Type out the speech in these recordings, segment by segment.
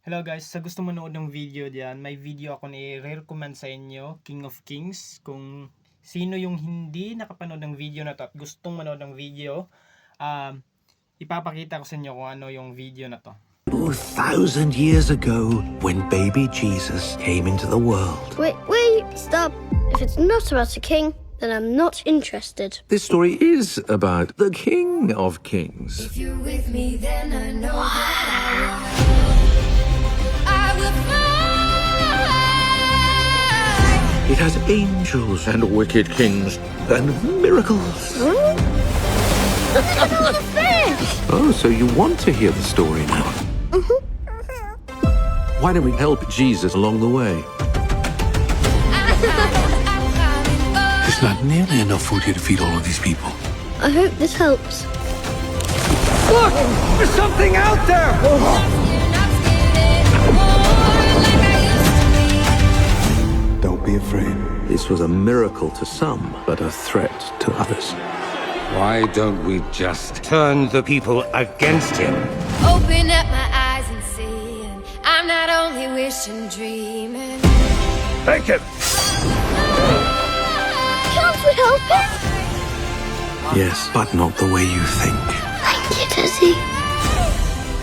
Hello guys, sa gusto manood ng video diyan, may video ako na i-recommend sa inyo, King of Kings. Kung sino yung hindi nakapanood ng video na to at gustong manood ng video, ipapakita ko sa inyo kung ano yung video na to. 2,000 years ago, when baby Jesus came into the world. Wait, stop. If it's not about a king, then I'm not interested. This story is about the King of Kings. If you're with me, then I know that I will fly. It has angels and wicked kings and miracles. Oh, so you want to hear the story now? Why don't we help Jesus along the way? There's not nearly enough food here to feed all of these people. I hope this helps. Look! There's something out there! Don't be afraid. This was a miracle to some, but a threat to others. Why don't we just turn the people against him? Open up my eyes and see, and I'm not only wishing, dreaming. Take it! Can't we help him? Yes, but not the way you think. Thank you, Dizzy.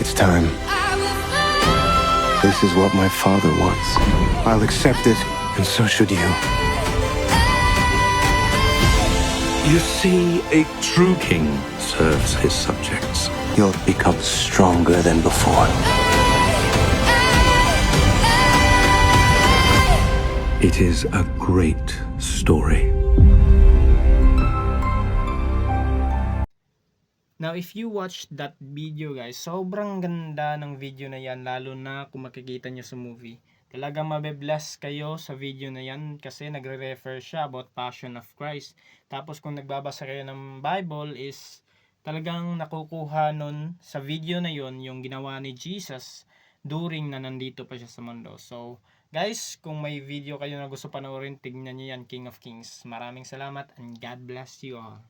It's time. I will fly. This is what my father wants. I'll accept it, and so should you. You see, a true king serves his subjects. You'll become stronger than before. It is a great story. Now, if you watch that video guys, sobrang ganda ng video na yan, lalo na kung makikita nyo sa movie. Talagang mabe-bless kayo sa video na yan kasi nagre-refer siya about Passion of Christ. Tapos kung nagbabasa kayo ng Bible is talagang nakukuha nun sa video na yon yung ginawa ni Jesus during na nandito pa siya sa mundo. So guys, kung may video kayo na gusto panoorin, tignan nyo yan, King of Kings. Maraming salamat and God bless you all.